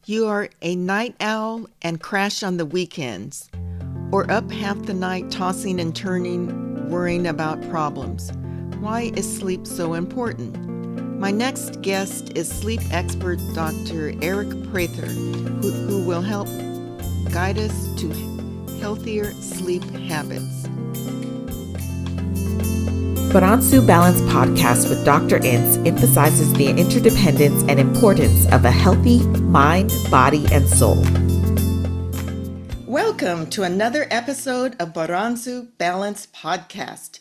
You are a night owl and crash on the weekends, or up half the night tossing and turning, worrying about problems. Why is sleep so important? My next guest is sleep expert Dr. Aric Prather, who will help guide us to healthier sleep habits. Baransu Balance Podcast with Dr. Ince emphasizes the interdependence and importance of a healthy mind, body, and soul. Welcome to another episode of Baransu Balance Podcast.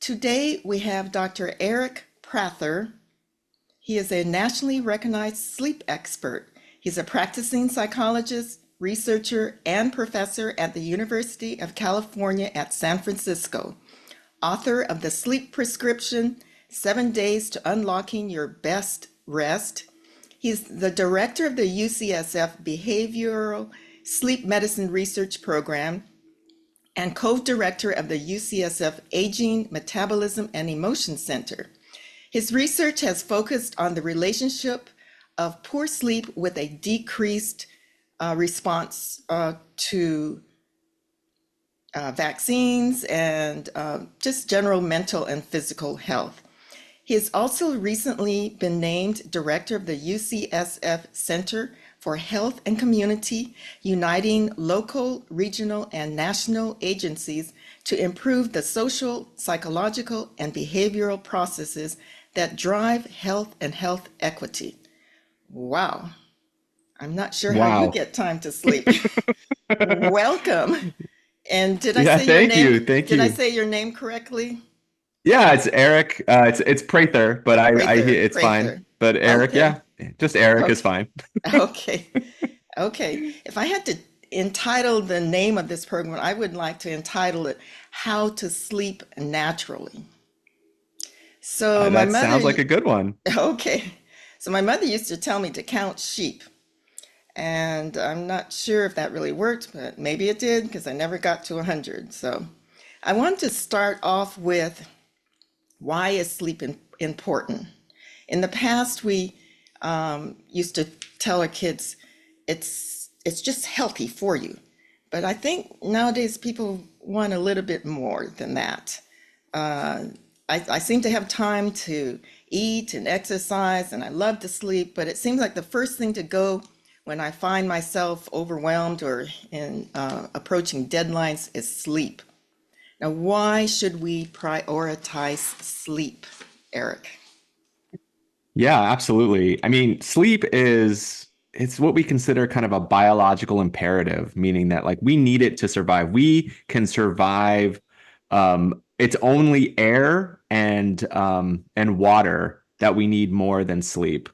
Today we have Dr. Aric Prather. He is a nationally recognized sleep expert. He's a practicing psychologist, researcher, and professor at the University of California at San Francisco. Author of The Sleep Prescription, 7 Days to Unlocking Your Best Rest. He's the director of the UCSF Behavioral Sleep Medicine Research Program and co-director of the UCSF Aging, Metabolism, and Emotion Center. His research has focused on the relationship of poor sleep with a decreased response to vaccines and just general mental and physical health. He has also recently been named director of the UCSF Center for Health and Community, uniting local, regional, and national agencies to improve the social, psychological, and behavioral processes that drive health and health equity. Wow. I'm not sure how you get time to sleep. Welcome. And did I say your name? Thank you. I say your name correctly? Yeah, it's Aric. It's Prather, but it's Prather. Fine. But Aric, okay. Yeah, just Aric is fine. Okay. If I had to entitle the name of this program, I would like to entitle it "How to Sleep Naturally." So that sounds like a good one. Okay. So my mother used to tell me to count sheep. And I'm not sure if that really worked, but maybe it did because I never got to 100. So I want to start off with, why is sleep important? In the past, we used to tell our kids it's just healthy for you. But I think nowadays people want a little bit more than that. I seem to have time to eat and exercise, and I love to sleep, but it seems like the first thing to go when I find myself overwhelmed or in approaching deadlines is sleep. Now, why should we prioritize sleep, Aric? Yeah, absolutely. I mean, sleep it's what we consider kind of a biological imperative, meaning that like we need it to survive. We can survive. It's only air and water that we need more than sleep.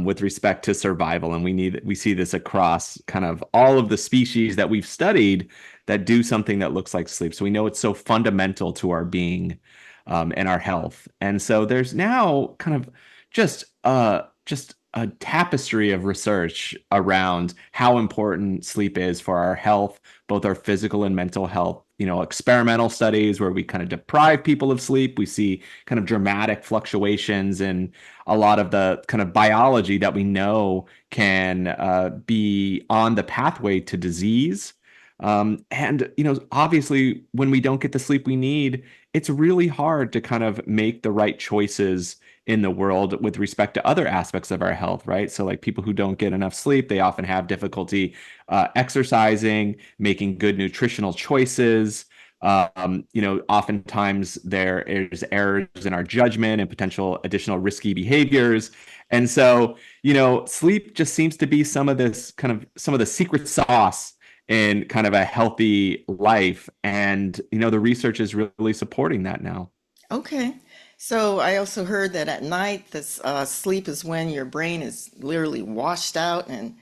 With respect to survival. And we see this across kind of all of the species that we've studied that do something that looks like sleep. So we know it's so fundamental to our being and our health. And so there's now kind of just a tapestry of research around how important sleep is for our health, both our physical and mental health. You know, experimental studies where we kind of deprive people of sleep. We see kind of dramatic fluctuations in a lot of the kind of biology that we know can be on the pathway to disease. And, you know, obviously, when we don't get the sleep we need, it's really hard to kind of make the right choices in the world with respect to other aspects of our health, right? So like people who don't get enough sleep, they often have difficulty exercising, making good nutritional choices. You know, oftentimes there is errors in our judgment and potential additional risky behaviors. And so, you know, sleep just seems to be some of the secret sauce in kind of a healthy life. And, you know, the research is really supporting that now. Okay. So I also heard that at night, this sleep is when your brain is literally washed out, and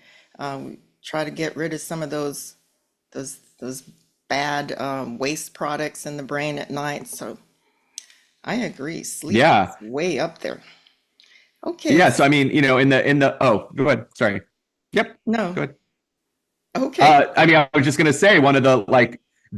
try to get rid of some of those bad waste products in the brain at night. So I agree, sleep is way up there. Okay. Yeah. So I mean, you know, in the oh, go ahead. Sorry. Yep. No. Go ahead. Okay. I mean, I was just gonna say one of the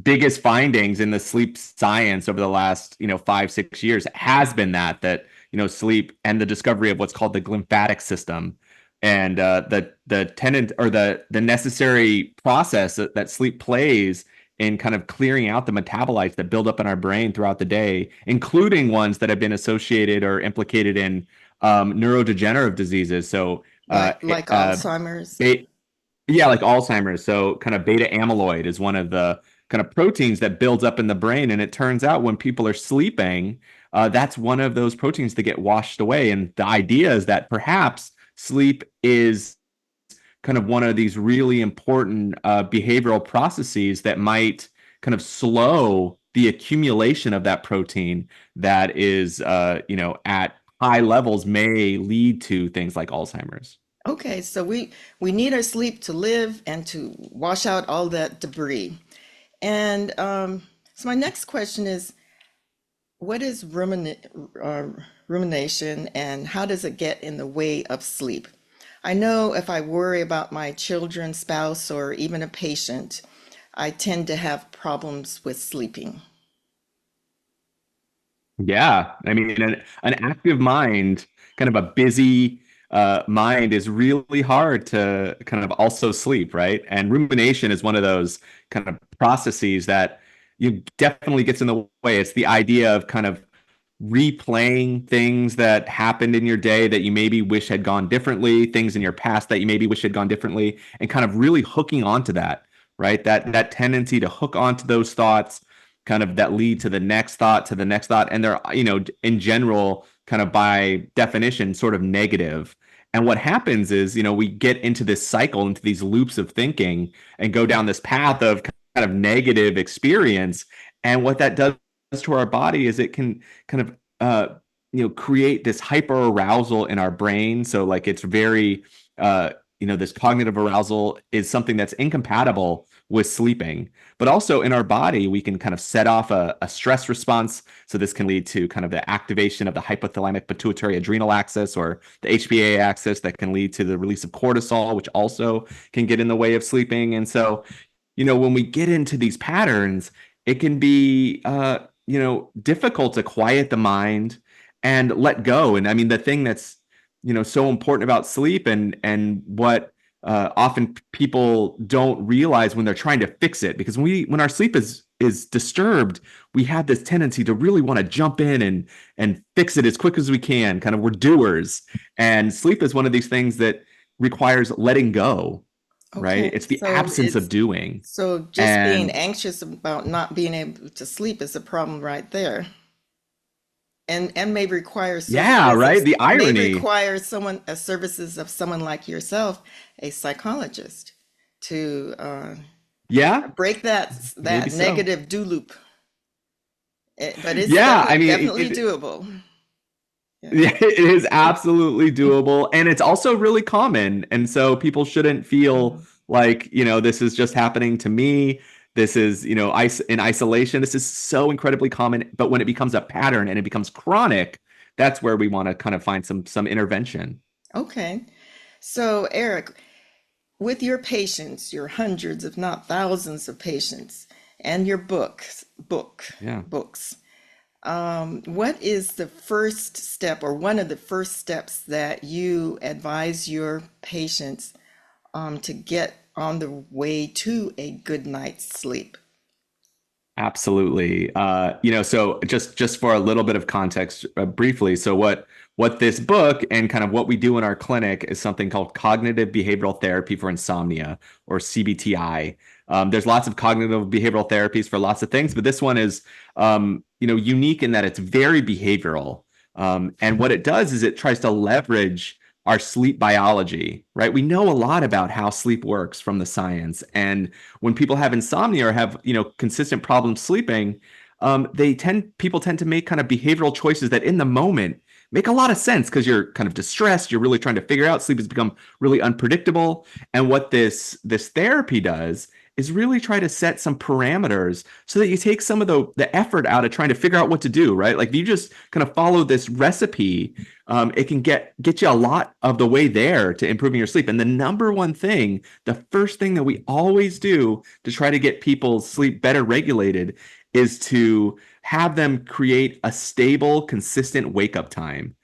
biggest findings in the sleep science over the last 5-6 years has been that sleep and the discovery of what's called the glymphatic system and the tenant or the necessary process that sleep plays in kind of clearing out the metabolites that build up in our brain throughout the day, including ones that have been associated or implicated in neurodegenerative diseases. So like Alzheimer's. yeah, like Alzheimer's. So kind of beta amyloid is one of the kind of proteins that builds up in the brain. And it turns out when people are sleeping, that's one of those proteins that get washed away. And the idea is that perhaps sleep is kind of one of these really important behavioral processes that might kind of slow the accumulation of that protein that is, at high levels may lead to things like Alzheimer's. Okay, so we need our sleep to live and to wash out all that debris. And so my next question is, what is rumination and how does it get in the way of sleep? I know if I worry about my children, spouse, or even a patient, I tend to have problems with sleeping. Yeah, I mean, an active mind, kind of a busy mind, is really hard to kind of also sleep, right? And rumination is one of those kind of processes that you definitely gets in the way. It's the idea of kind of replaying things that happened in your day that you maybe wish had gone differently, things in your past that you maybe wish had gone differently, and kind of really hooking onto that, right? That tendency to hook onto those thoughts, kind of that lead to the next thought, to the next thought, and they're, in general, kind of by definition, sort of negative. And what happens is, we get into this cycle, into these loops of thinking, and go down this path of kind of negative experience. And what that does to our body is it can kind of create this hyper arousal in our brain. So like it's very this cognitive arousal is something that's incompatible with sleeping. But also in our body, we can kind of set off a stress response. So this can lead to kind of the activation of the hypothalamic pituitary adrenal axis, or the HPA axis, that can lead to the release of cortisol, which also can get in the way of sleeping. And so, when we get into these patterns, it can be difficult to quiet the mind and let go. And I mean, the thing that's so important about sleep, and what often people don't realize when they're trying to fix it, because when our sleep is disturbed, we have this tendency to really want to jump in and fix it as quick as we can. Kind of, we're doers, and sleep is one of these things that requires letting go, right? Okay, It's the absence of doing. so just being And anxious about not being able to sleep is a problem right there. And may require yeah, services right, the may irony. require someone services of someone like yourself, a psychologist, to Yeah, break maybe that so. negative do loop. But it's Yeah, I mean, definitely doable. Yeah. yeah, it is absolutely doable, and it's also really common. And so people shouldn't feel Mhm. like, this is just happening to me. This is, in isolation. This is so incredibly common. But when it becomes a pattern and it becomes chronic, that's where we want to kind of find some intervention. Okay. So, Eric, with your patients, your hundreds, if not thousands of patients, and your Yeah. books, what is the first step or one of the first steps that you advise your patients to get on the way to a good night's sleep? Absolutely. So just for a little bit of context, briefly, so what this book and kind of what we do in our clinic is something called cognitive behavioral therapy for insomnia, or CBTI. There's lots of cognitive behavioral therapies for lots of things, but this one is unique in that it's very behavioral. And what it does is it tries to leverage our sleep biology, right? We know a lot about how sleep works from the science, and when people have insomnia or have consistent problems sleeping, people tend to make kind of behavioral choices that in the moment make a lot of sense because you're kind of distressed, you're really trying to figure out, sleep has become really unpredictable. And what this therapy does is really try to set some parameters so that you take some of the effort out of trying to figure out what to do, right? Like if you just kind of follow this recipe, it can get you a lot of the way there to improving your sleep. And the number one thing, the first thing that we always do to try to get people's sleep better regulated, is to have them create a stable, consistent wake up time.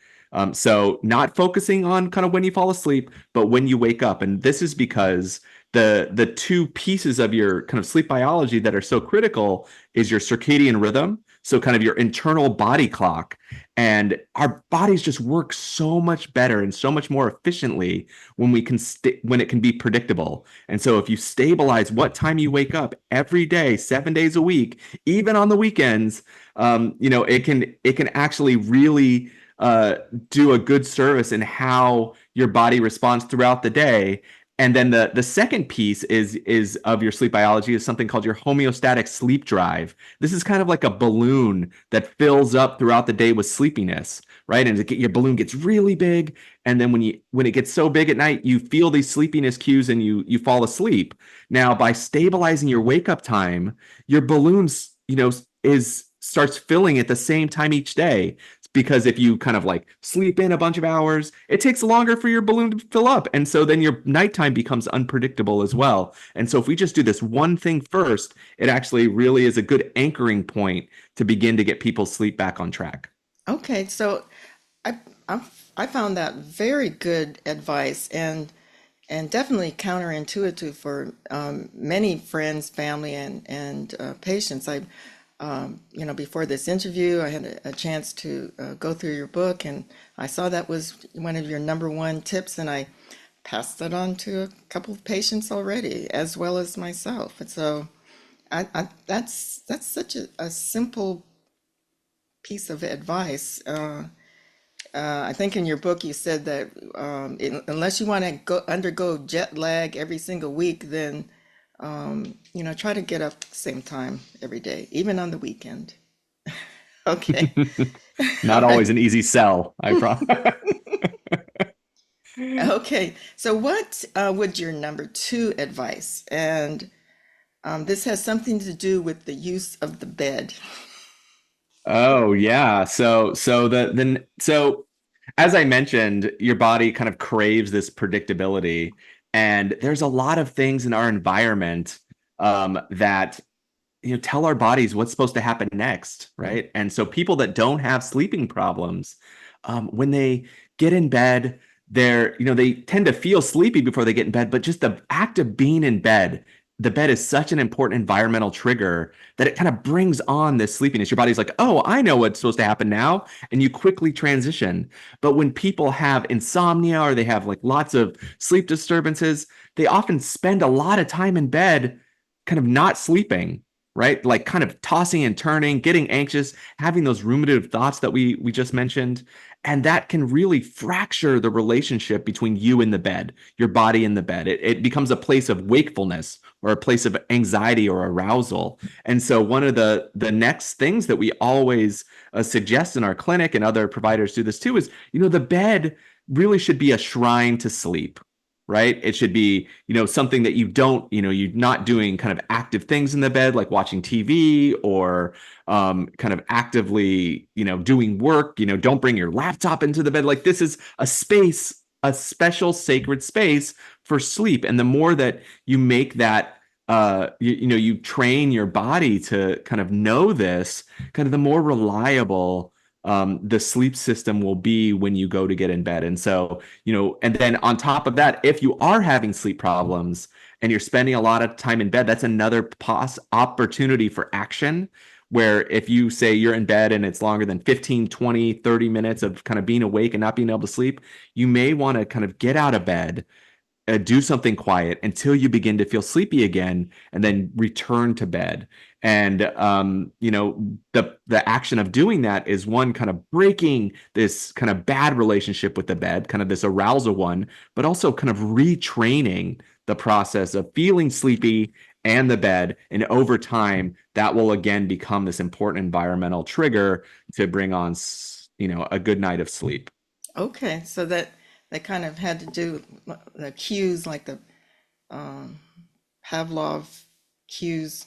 So not focusing on kind of when you fall asleep, but when you wake up. And this is because the two pieces of your kind of sleep biology that are so critical is your circadian rhythm, so kind of your internal body clock. And our bodies just work so much better and so much more efficiently when we can when it can be predictable. And so if you stabilize what time you wake up every day, 7 days a week, even on the weekends, it can actually really uh, do a good service in how your body responds throughout the day. And then the second piece is of your sleep biology is something called your homeostatic sleep drive. This is kind of like a balloon that fills up throughout the day with sleepiness, right? And your balloon gets really big, and then when it gets so big at night, you feel these sleepiness cues and you fall asleep. Now, by stabilizing your wake up time, your balloons, is starts filling at the same time each day. Because if you kind of like sleep in a bunch of hours, it takes longer for your balloon to fill up. And so then your nighttime becomes unpredictable as well. And so if we just do this one thing first, it actually really is a good anchoring point to begin to get people's sleep back on track. Okay, so I I, I found that very good advice and definitely counterintuitive for many friends, family, and patients. Before this interview, I had a chance to go through your book, and I saw that was one of your number one tips, and I passed that on to a couple of patients already, as well as myself. And so that's such a simple piece of advice. I think in your book you said that unless you want to go undergo jet lag every single week, then try to get up at the same time every day, even on the weekend. Okay. All Not right. always an easy sell, I promise. Okay. So what would your number two advice? And this has something to do with the use of the bed. Oh yeah. So as I mentioned, your body kind of craves this predictability, and there's a lot of things in our environment that tell our bodies what's supposed to happen next, right? And so people that don't have sleeping problems, when they get in bed, they tend to feel sleepy before they get in bed, but just the act of being in bed, the bed is such an important environmental trigger that it kind of brings on this sleepiness. Your body's like, oh, I know what's supposed to happen now. And you quickly transition. But when people have insomnia or they have like lots of sleep disturbances, they often spend a lot of time in bed kind of not sleeping, right? Like kind of tossing and turning, getting anxious, having those ruminative thoughts that we just mentioned. And that can really fracture the relationship between you and the bed, your body and the bed. It becomes a place of wakefulness or a place of anxiety or arousal. And so one of the next things that we always suggest in our clinic, and other providers do this too, is the bed really should be a shrine to sleep, right? It should be, something that you don't, you're not doing kind of active things in the bed, like watching TV or kind of actively, doing work. Don't bring your laptop into the bed. Like this is a space, a special sacred space for sleep. And the more that you make that, you train your body to kind of know this, kind of the more reliable the sleep system will be when you go to get in bed. And so, and then on top of that, if you are having sleep problems and you're spending a lot of time in bed, that's another opportunity for action. Where if you say you're in bed and it's longer than 15, 20, 30 minutes of kind of being awake and not being able to sleep, you may want to kind of get out of bed, do something quiet until you begin to feel sleepy again, and then return to bed. And the action of doing that is one, kind of breaking this kind of bad relationship with the bed, kind of this arousal one, but also kind of retraining the process of feeling sleepy and the bed. And over time, that will again become this important environmental trigger to bring on, a good night of sleep. Okay, so that kind of had to do the cues like the um, Pavlov cues.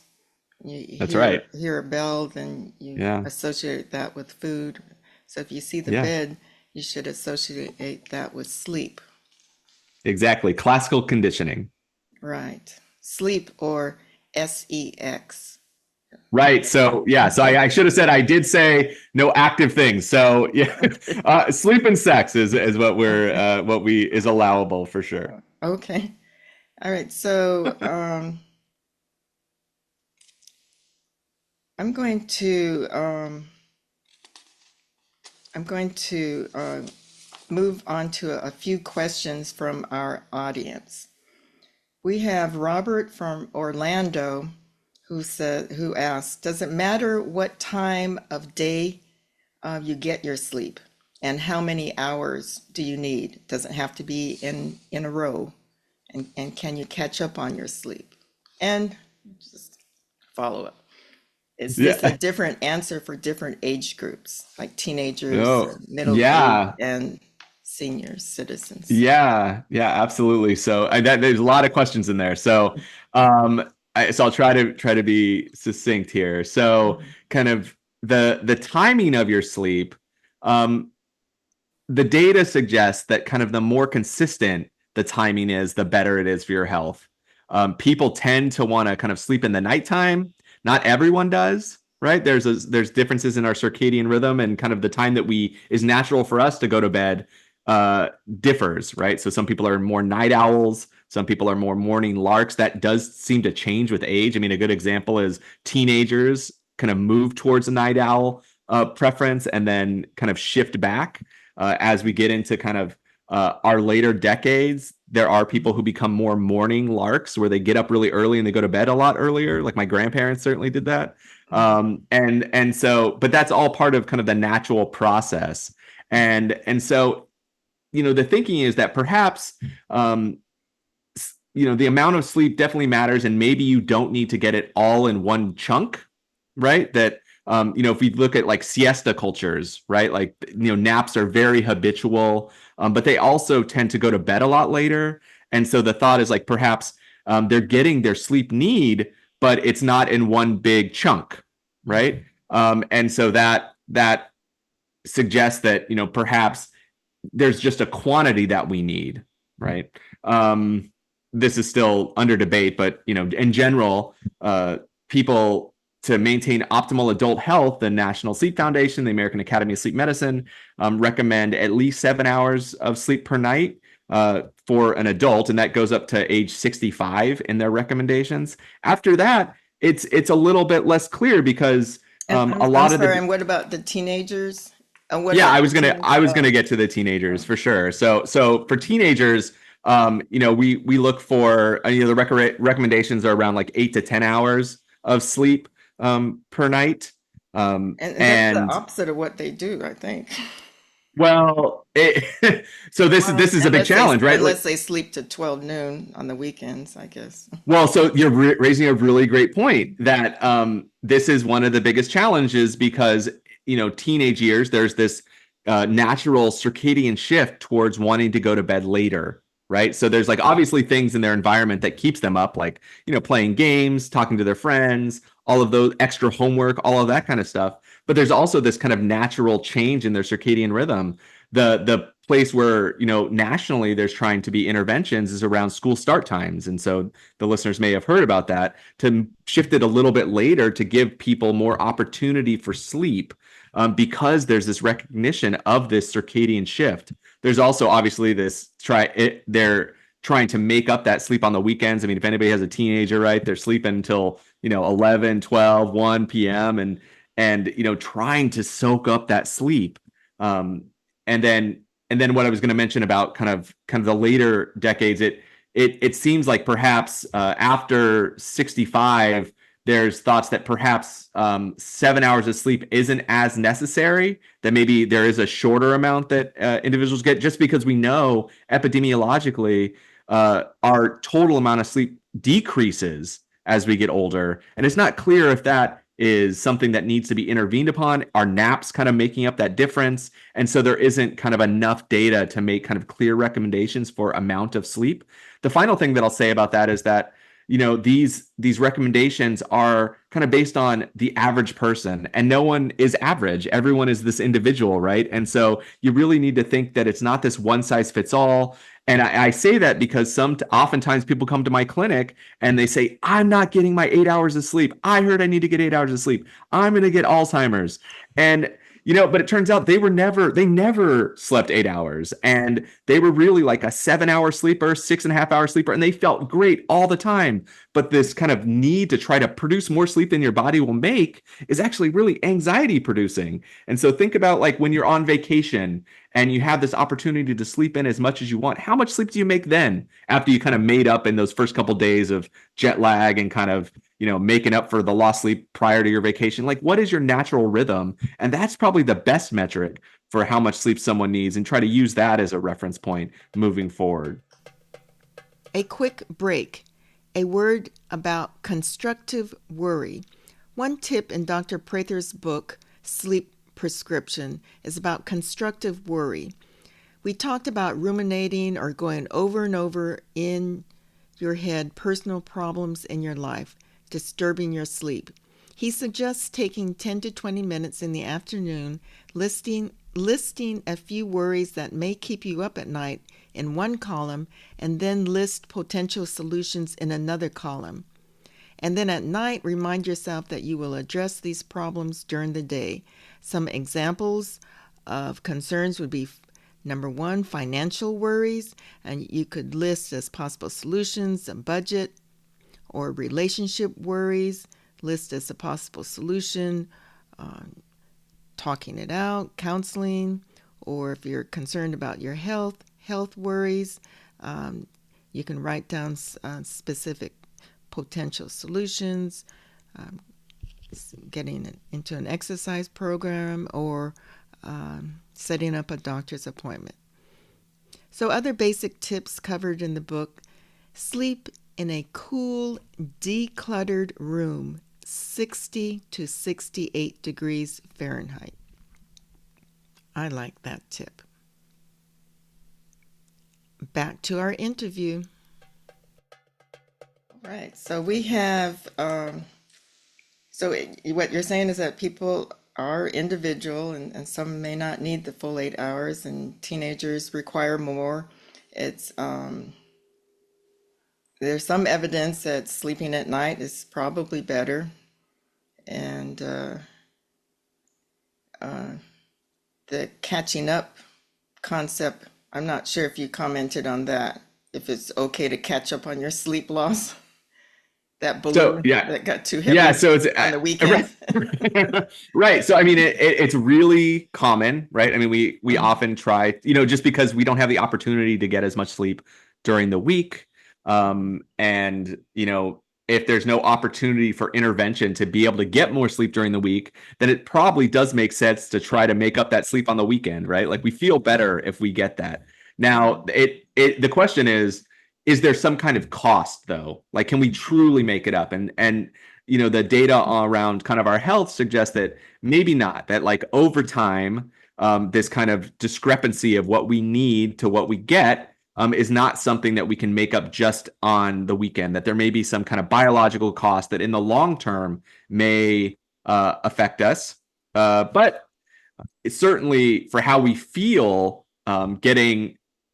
You That's right. hear a bell, then you Yeah, associate that with food. So if you see the yeah, bed, you should associate that with sleep. exactly. Classical conditioning. Right. Sleep or sex. Right. So yeah. So I should have said I did say no active things. So yeah, sleep and sex is what we're Okay. what we is allowable for sure. Okay. All right. So I'm going to move on to a few questions from our audience. We have Robert from Orlando who asks, does it matter what time of day you get your sleep, and how many hours do you need? Does it have to be in a row? And can you catch up on your sleep? And just follow up. Is this a Yeah. different answer for different age groups, like teenagers, Oh, middle age, yeah. and senior citizens? Yeah, yeah, absolutely. So there's a lot of questions in there. So I'll try to be succinct here. So Mhm. kind of the timing of your sleep, um, the data suggests that kind of the more consistent the timing is, the better it is for your health. People tend to want to kind of sleep in the nighttime. Not everyone does, right? There's differences in our circadian rhythm, and kind of the time that we is natural for us to go to bed uh, differs, right? So some people are more night owls. Some people are more morning larks. That does seem to change with age. I mean, a good example is teenagers kind of move towards a night owl preference and then kind of shift back as we get into kind of our later decades. There are people who become more morning larks where they get up really early and they go to bed a lot earlier. Like my grandparents certainly did that. Mhm. And so, but that's all part of kind of the natural process. And so, the thinking is that perhaps um, the amount of sleep definitely matters, and maybe you don't need to get it all in one chunk, right? That if we look at like siesta cultures, right? Like naps are very habitual, but they also tend to go to bed a lot later. And so the thought is like perhaps they're getting their sleep need, but it's not in one big chunk, right? And so that suggests that perhaps there's just a quantity that we need, right? Um, this is still under debate, but in general, people to maintain optimal adult health, the National Sleep Foundation, the American Academy of Sleep Medicine, recommend at least 7 hours of sleep per night for an adult, and that goes up to age 65 in their recommendations. After that, it's a little bit less clear because And a I'm lot of sorry, the and what about the teenagers? And what yeah, about I the was gonna teen? I was gonna get to the teenagers for sure. So for teenagers, we look for the recommendations are around like 8 to 10 hours of sleep per night. And that's the And opposite of what they do, I think. well, so this Well, is a big challenge, right? Like, unless they sleep to 12 noon on the weekends, I guess. well, so you're raising a really great point that this is one of the biggest challenges because teenage years there's this natural circadian shift towards wanting to go to bed later, right? So there's like obviously things in their environment that keeps them up, like playing games, talking to their friends, all of those extra homework, all of that kind of stuff. But there's also this kind of natural change in their circadian rhythm. The place where nationally there's trying to be interventions is around school start times, and so the listeners may have heard about that, to shift it a little bit later to give people more opportunity for sleep, because there's this recognition of this circadian shift. There's also obviously they're trying to make up that sleep on the weekends. I mean, if anybody has a teenager, right, they're sleeping until 11, 12, 1 p.m. and trying to soak up that sleep. Um, and then what I was going to mention about kind of the later decades, it seems like perhaps after 65, there's thoughts that perhaps 7 hours of sleep isn't as necessary, that maybe there is a shorter amount that individuals get, just because we know epidemiologically our total amount of sleep decreases as we get older. And it's not clear if that is something that needs to be intervened upon. Are naps kind of making up that difference? And so there isn't kind of enough data to make kind of clear recommendations for amount of sleep. The final thing that I'll say about that is that these recommendations are kind of based on the average person, and no one is average. Everyone is this individual, right? And so you really need to think that it's not this one size fits all. And I say that because oftentimes people come to my clinic and they say, I'm not getting my 8 hours of sleep. I heard I need to get 8 hours of sleep. I'm going to get Alzheimer's. And but it turns out they never slept 8 hours, and they were really like a 7 hour sleeper, 6.5 hour sleeper, and they felt great all the time. But this kind of need to try to produce more sleep than your body will make is actually really anxiety producing. And so think about like when you're on vacation and you have this opportunity to sleep in as much as you want. How much sleep do you make then after you kind of made up in those first couple days of jet lag and kind of making up for the lost sleep prior to your vacation? Like, what is your natural rhythm? And that's probably the best metric for how much sleep someone needs, and try to use that as a reference point moving forward. A quick break. A word about constructive worry. One tip in Dr. Prather's book, Sleep Prescription, is about constructive worry. We talked about ruminating or going over and over in your head personal problems in your life, disturbing your sleep. He suggests taking 10 to 20 minutes in the afternoon, listing a few worries that may keep you up at night in one column, and then list potential solutions in another column. And then at night, remind yourself that you will address these problems during the day. Some examples of concerns would be, number one, financial worries, and you could list as possible solutions a budget, or relationship worries, list as a possible solution, talking it out, counseling, or if you're concerned about your health worries, you can write down specific potential solutions, getting into an exercise program, or setting up a doctor's appointment. So other basic tips covered in the book: sleep in a cool, decluttered room, 60 to 68 degrees Fahrenheit. I like that tip. Back to our interview. All right, so we have, what you're saying is that people are individual, and some may not need the full 8 hours, and teenagers require more. It's there's some evidence that sleeping at night is probably better, and the catching up concept, I'm not sure if you commented on that, if it's okay to catch up on your sleep loss, that balloon that got too heavy so it's on the weekend. Right. So I mean, it's really common, right? I mean, we often try, just because we don't have the opportunity to get as much sleep during the week, and if there's no opportunity for intervention to be able to get more sleep during the week, then it probably does make sense to try to make up that sleep on the weekend, right? Like, we feel better if we get that. Now, the question is there some kind of cost though? Like, can we truly make it up? And the data around kind of our health suggests that maybe not, that like over time, this kind of discrepancy of what we need to what we get is not something that we can make up just on the weekend, that there may be some kind of biological cost that in the long term may affect us. But it's certainly for how we feel,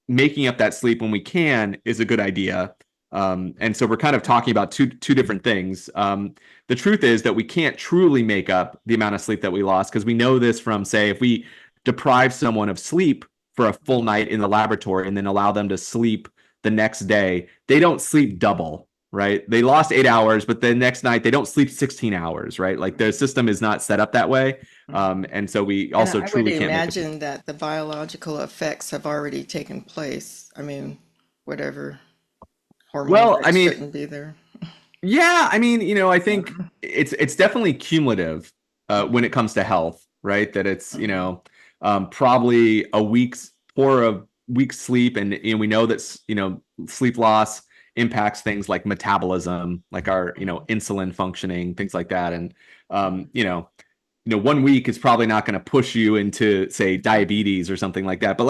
making up that sleep when we can is a good idea. And so we're kind of talking about two different things. The truth is that we can't truly make up the amount of sleep that we lost, because we know this from, say, if we deprive someone of sleep for a full night in the laboratory and then allow them to sleep the next day, they don't sleep double, right? They lost 8 hours, but the next night they don't sleep 16 hours, right? Like, their system is not set up that way. And so we also truly can't imagine that the biological effects have already taken place. I mean, whatever hormones shouldn't be there. Yeah, I mean, I think it's definitely cumulative when it comes to health, right? That it's, probably a week's sleep, and we know that sleep loss impacts things like metabolism, like our insulin functioning, things like that. And 1 week is probably not going to push you into, say, diabetes or something like that. But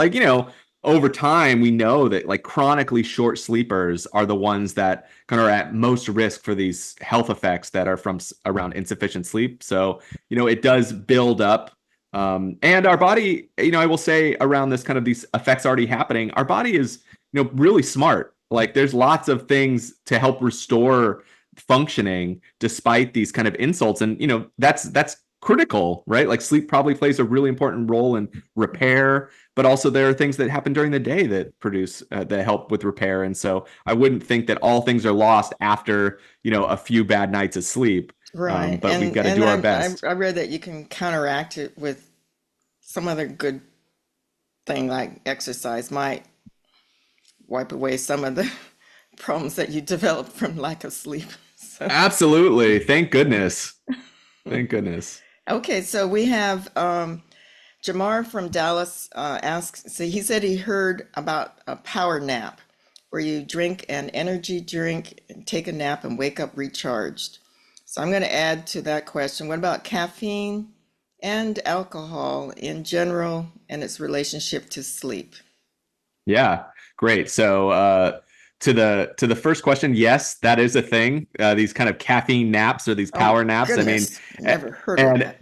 over time, we know that like chronically short sleepers are the ones that kind of are at most risk for these health effects that are from around insufficient sleep. So, it does build up. And our body, I will say around this kind of these effects already happening, our body is, really smart. Like there's lots of things to help restore functioning despite these kind of insults. And, that's critical, right? Like sleep probably plays a really important role in repair, but also there are things that happen during the day that produce that help with repair. And so I wouldn't think that all things are lost after a few bad nights of sleep. Right. But we've got to And do our best. I read that you can counteract it with some other good thing like exercise might wipe away some of the problems that you develop from lack of sleep. So, Absolutely. Thank goodness. Thank goodness. okay, so we have Jamar from Dallas asks, so he said he heard about a power nap where you drink an energy drink and take a nap and wake up recharged. So I'm going to add to that question, what about caffeine and alcohol in general and its relationship to sleep? Yeah, great. So to the first question, yes, that is a thing. These kind of caffeine naps or these Oh, power naps. I mean, goodness, never heard of and that.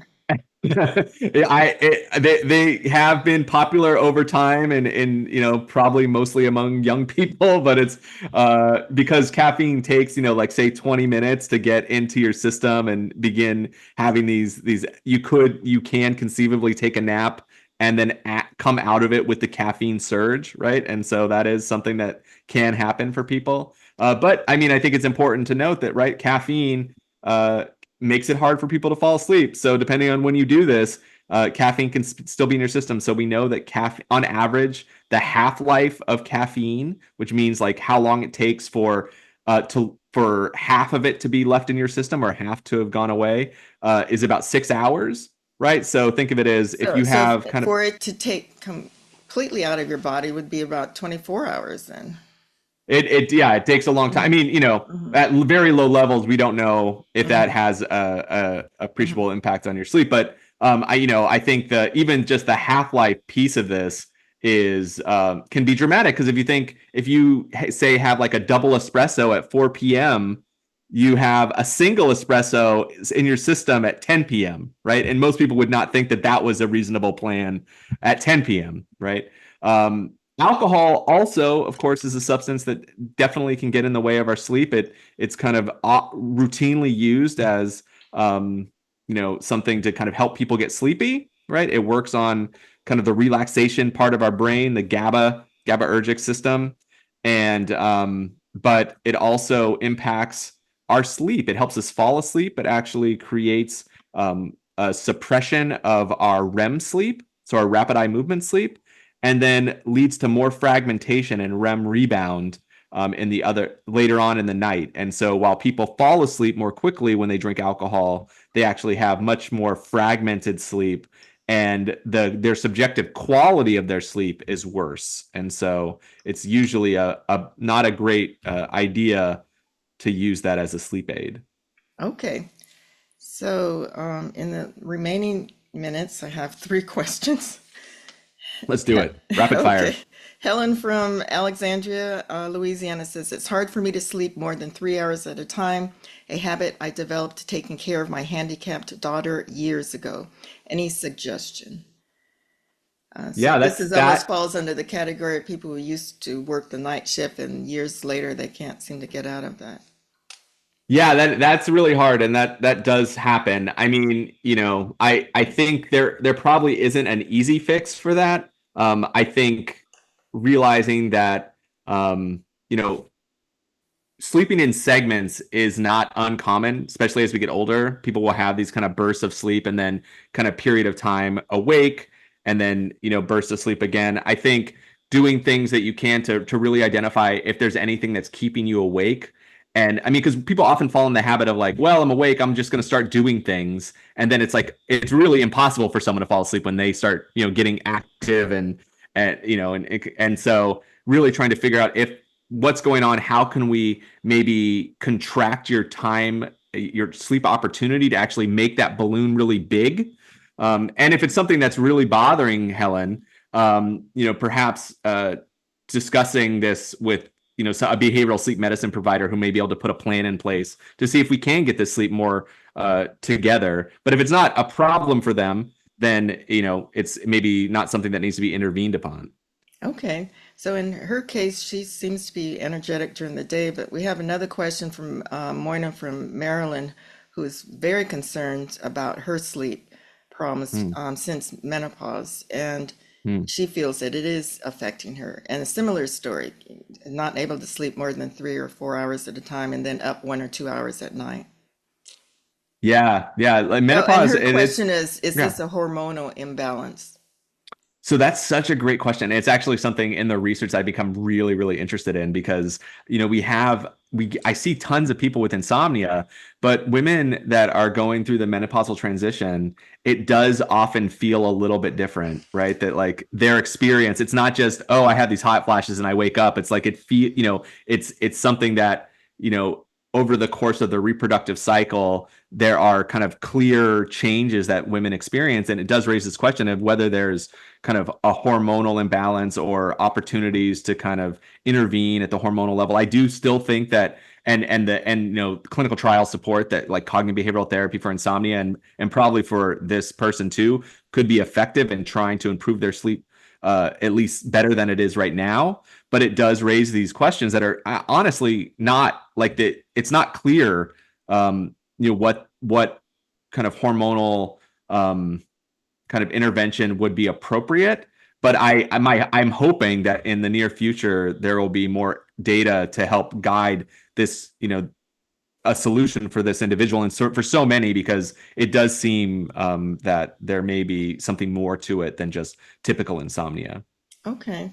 they have been popular over time and probably mostly among young people, but it's because caffeine takes like say 20 minutes to get into your system and begin having these you can conceivably take a nap and then come out of it with the caffeine surge, right? And so that is something that can happen for people. But I mean, I think it's important to note that, right, caffeine makes it hard for people to fall asleep. So depending on when you do this, caffeine can still be in your system. So we know that on average, the half-life of caffeine, which means like how long it takes for half of it to be left in your system or half to have gone away, is about 6 hours, right? So think of it as if you So have kind of for it to take completely out of your body would be about 24 hours then. it takes a long time. I mean, Mhm, at very low levels, we don't know if that mhm, has a mhm. appreciable impact on your sleep. But I think that even just the half-life piece of this is can be dramatic because if you say have like a double espresso at 4 p.m., you have a single espresso in your system at 10 p.m., right? And most people would not think that that was a reasonable plan at 10 p.m., right? Alcohol also, of course, is a substance that definitely can get in the way of our sleep. It's kind of routinely used as something to kind of help people get sleepy, right? It works on kind of the relaxation part of our brain, the GABAergic system, and but it also impacts our sleep. It helps us fall asleep. It actually creates a suppression of our REM sleep, so our rapid eye movement sleep, and then leads to more fragmentation and REM rebound in the other later on in the night. And so while people fall asleep more quickly when they drink alcohol, they actually have much more fragmented sleep, and their subjective quality of their sleep is worse. And so it's usually a not a great idea to use that as a sleep aid. Okay, so in the remaining minutes, I have three questions. Let's do it. Rapid Okay. fire. Helen from Alexandria, Louisiana says, it's hard for me to sleep more than 3 hours at a time, a habit I developed taking care of my handicapped daughter years ago. Any suggestion? So Yeah, this that's is almost that. falls under the category of people who used to work the night shift and years later they can't seem to get out of that. Yeah, that's really hard, and that does happen. I mean, I think there probably isn't an easy fix for that. I think realizing that you know sleeping in segments is not uncommon, especially as we get older. People will have these kind of bursts of sleep and then kind of period of time awake and then, bursts of sleep again. I think doing things that you can to really identify if there's anything that's keeping you awake. And I mean, because people often fall in the habit of like, well, I'm awake, I'm just going to start doing things. And then it's like, it's really impossible for someone to fall asleep when they start, getting active and so really trying to figure out if what's going on, how can we maybe contract your time, your sleep opportunity to actually make that balloon really big. And if it's something that's really bothering Helen, perhaps discussing this with a behavioral sleep medicine provider who may be able to put a plan in place to see if we can get this sleep more together. But if it's not a problem for them, then it's maybe not something that needs to be intervened upon. Okay. So in her case, she seems to be energetic during the day, but we have another question from Moyna from Maryland, who is very concerned about her sleep problems Hmm. since menopause, and Hmm. she feels that it is affecting her. And a similar story, not able to sleep more than 3 or 4 hours at a time, and then up 1 or 2 hours at night. Yeah, like So, and menopause, her and it's question is yeah. this a hormonal imbalance? So that's such a great question. It's actually something in the research I've become really, really interested in because, I see tons of people with insomnia, but women that are going through the menopausal transition, it does often feel a little bit different, right? That like their experience, it's not just, oh, I have these hot flashes and I wake up. It's like it's something that, you know, over the course of the reproductive cycle, there are kind of clear changes that women experience. And it does raise this question of whether there's kind of a hormonal imbalance or opportunities to kind of intervene at the hormonal level. I do still think that clinical trials support that like cognitive behavioral therapy for insomnia and probably for this person too could be effective in trying to improve their sleep at least better than it is right now. But it does raise these questions that are honestly not like that. It's not clear, what kind of hormonal kind of intervention would be appropriate. But I'm hoping that in the near future there will be more data to help guide this, a solution for this individual and for so many, because it does seem that there may be something more to it than just typical insomnia. Okay.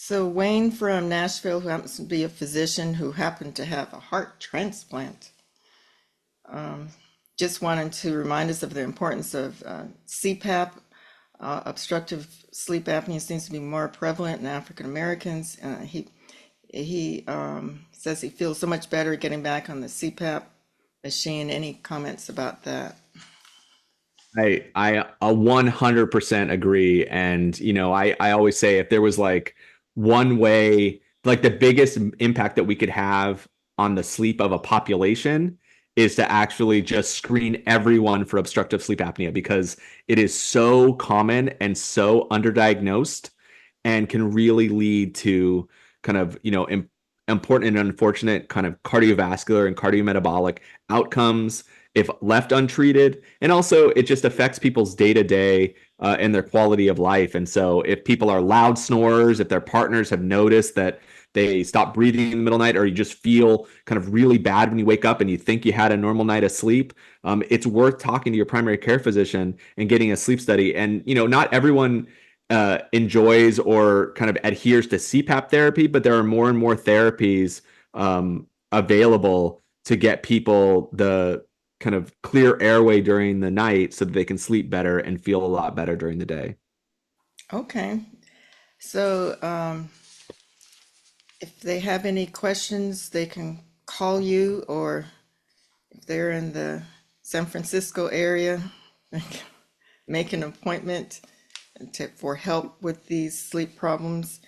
So Wayne from Nashville, who happens to be a physician who happened to have a heart transplant, just wanted to remind us of the importance of CPAP. Obstructive sleep apnea seems to be more prevalent in African Americans. He says he feels so much better getting back on the CPAP machine. Any comments about that? I 100% agree. And, I always say if there was like one way, like the biggest impact that we could have on the sleep of a population is to actually just screen everyone for obstructive sleep apnea because it is so common and so underdiagnosed and can really lead to kind of, important and unfortunate kind of cardiovascular and cardiometabolic outcomes if left untreated. And also, it just affects people's day to day and their quality of life. And so, if people are loud snorers, if their partners have noticed that they stop breathing in the middle of the night, or you just feel kind of really bad when you wake up and you think you had a normal night of sleep, it's worth talking to your primary care physician and getting a sleep study. And, not everyone enjoys or kind of adheres to CPAP therapy, but there are more and more therapies available to get people the kind of clear airway during the night so that they can sleep better and feel a lot better during the day. Okay. So if they have any questions, they can call you, or if they're in the San Francisco area, make an appointment for help with these sleep problems.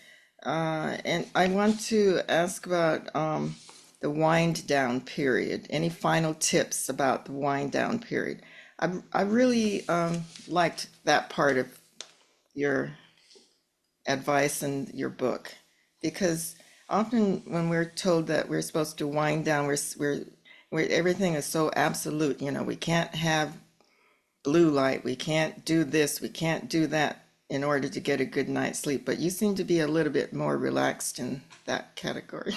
And I want to ask about the wind down period. Any final tips about the wind down period? I really liked that part of your advice in your book, because often when we're told that we're supposed to wind down, we're everything is so absolute. We can't have blue light, we can't do this, we can't do that in order to get a good night's sleep. But you seem to be a little bit more relaxed in that category.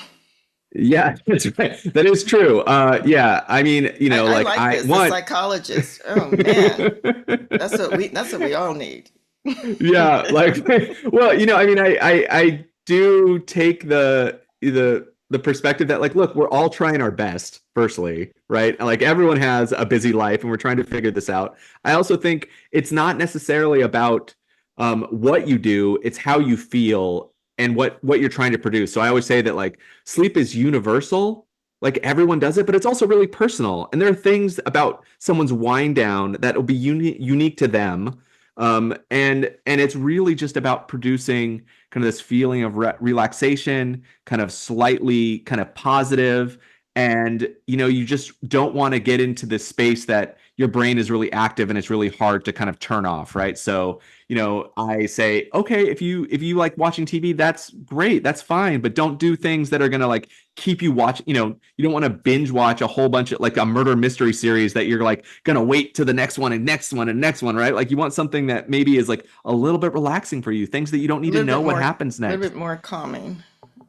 Yeah, that's right. That is true. Yeah, I mean, I like like I this, the want. psychologist. Oh man, that's what we all need. Yeah, like well, I mean, I do take the perspective that like, look, we're all trying our best, firstly, right? Like everyone has a busy life and we're trying to figure this out. I also think it's not necessarily about what you do, it's how you feel and what you're trying to produce. So I always say that like sleep is universal, like everyone does it, but it's also really personal. And there are things about someone's wind down that will be unique to them And it's really just about producing kind of this feeling of relaxation, kind of slightly kind of positive. And you just don't want to get into this space that your brain is really active and it's really hard to kind of turn off, right? So I say, okay, if you like watching TV, that's great, that's fine, but don't do things that are gonna like keep you watching. You don't want to binge watch a whole bunch of like a murder mystery series that you're like gonna wait to the next one and next one and next one, right? Like you want something that maybe is like a little bit relaxing for you, things that you don't A need to little know bit what more, happens a little next. bit more calming.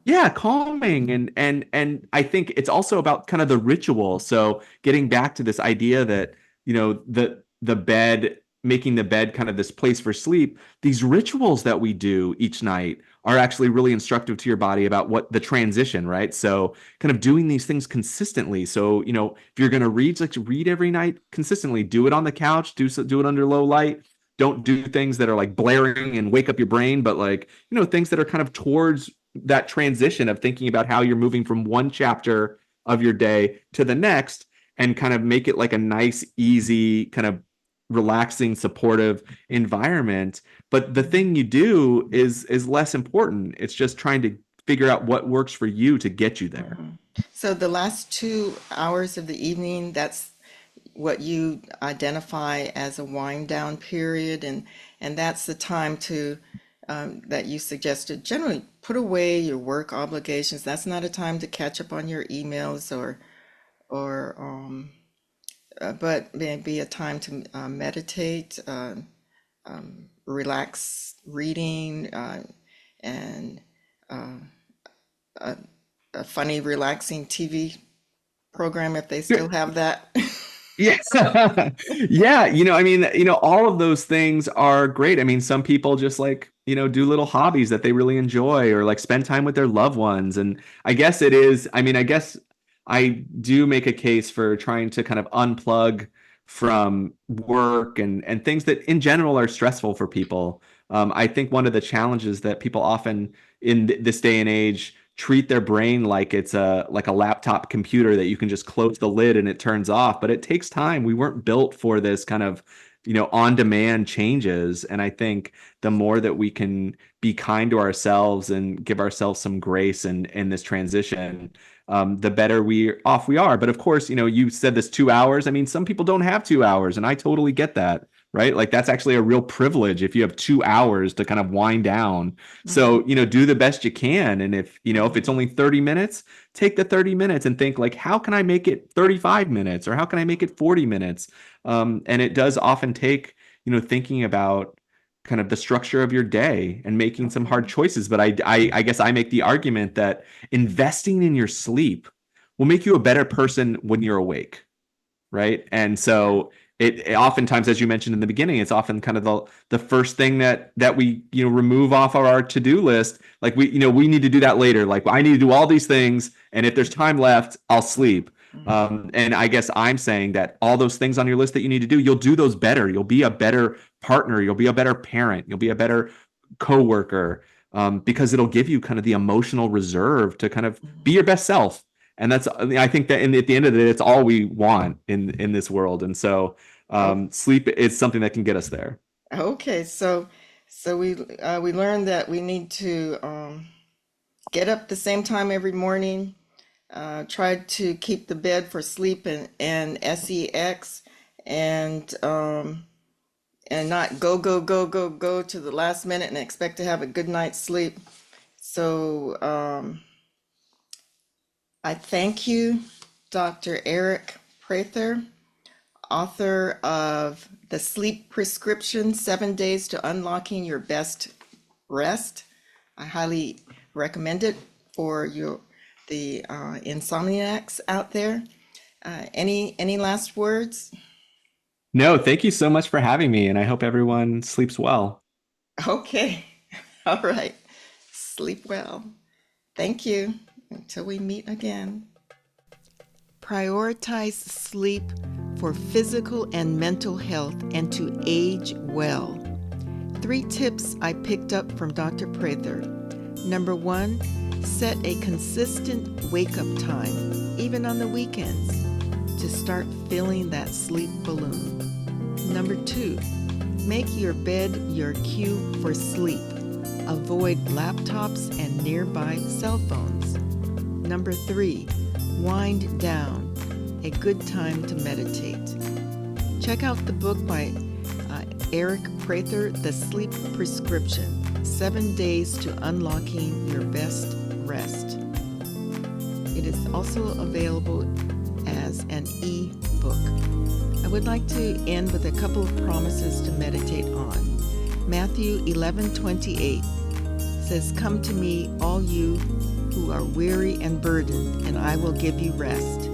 Yeah, calming. And I think it's also about kind of the ritual. So getting back to this idea that, the bed, making the bed kind of this place for sleep, these rituals that we do each night are actually really instructive to your body about what the transition, right? So kind of doing these things consistently. So, if you're going to read, like read every night consistently, do it on the couch, do it under low light. Don't do things that are like blaring and wake up your brain, but like, things that are kind of towards that transition of thinking about how you're moving from one chapter of your day to the next, and kind of make it like a nice, easy, kind of relaxing, supportive environment. But the thing you do is less important. It's just trying to figure out what works for you to get you there. So the last 2 hours of the evening, that's what you identify as a wind down period, and that's the time to that you suggested generally put away your work obligations. That's not a time to catch up on your emails or but maybe a time to meditate, relax, reading, and a, a funny, relaxing TV program if they still have that. Yes. Yeah. I mean, all of those things are great. I mean, some people just like, do little hobbies that they really enjoy or like spend time with their loved ones. And I guess it is, I mean, I guess I do make a case for trying to kind of unplug from work and things that in general are stressful for people. I think one of the challenges that people often in this day and age treat their brain like it's a laptop computer that you can just close the lid and it turns off, but it takes time. We weren't built for this kind of on demand changes. And I think the more that we can be kind to ourselves and give ourselves some grace in this transition, the better we are. But of course, you said this 2 hours. I mean, some people don't have 2 hours, and I totally get that, right? Like that's actually a real privilege if you have 2 hours to kind of wind down. So, do the best you can. And if it's only 30 minutes, take the 30 minutes and think like, how can I make it 35 minutes or how can I make it 40 minutes? And it does often take, thinking about kind of the structure of your day and making some hard choices. But I guess I make the argument that investing in your sleep will make you a better person when you're awake, right? And so it oftentimes, as you mentioned in the beginning, it's often kind of the first thing that we remove off of our to-do list. Like we need to do that later. Like I need to do all these things, and if there's time left, I'll sleep. And I guess I'm saying that all those things on your list that you need to do, you'll do those better. You'll be a better partner. You'll be a better parent. You'll be a better coworker, because it'll give you kind of the emotional reserve to kind of be your best self. And that's, I think that at the end of the day, it's all we want in this world. And so sleep is something that can get us there. Okay, so we learned that we need to get up the same time every morning. Try to keep the bed for sleep and sex, and not go to the last minute and expect to have a good night's sleep. So I thank you, Dr. Aric Prather, author of The Sleep Prescription: 7 Days to Unlocking Your Best Rest. I highly recommend it for the insomniacs out there. Any last words? No, thank you so much for having me, and I hope everyone sleeps well. Okay, all right. Sleep well. Thank you. Until we meet again. Prioritize sleep for physical and mental health and to age well. 3 tips I picked up from Dr. Prather. Number 1, set a consistent wake-up time, even on the weekends, to start filling that sleep balloon. Number 2, Make your bed your cue for sleep. Avoid laptops and nearby cell phones. Number 3, wind down. A good time to meditate. Check out the book by Aric Prather, The Sleep Prescription, 7 Days to Unlocking Your Best Rest. It is also available as an e-book. I would like to end with a couple of promises to meditate on. Matthew 11:28 says, "Come to me, all you who are weary and burdened, and I will give you rest."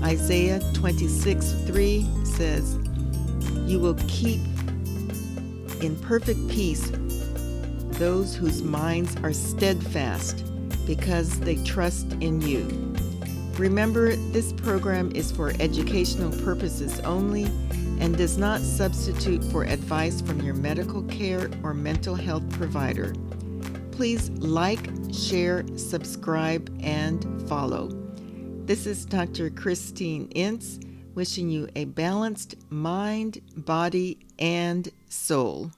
Isaiah 26:3 says, "You will keep in perfect peace those whose minds are steadfast because they trust in you." Remember, this program is for educational purposes only and does not substitute for advice from your medical care or mental health provider. Please like, share, subscribe, and follow. This is Dr. Christine Ince, wishing you a balanced mind, body, and soul.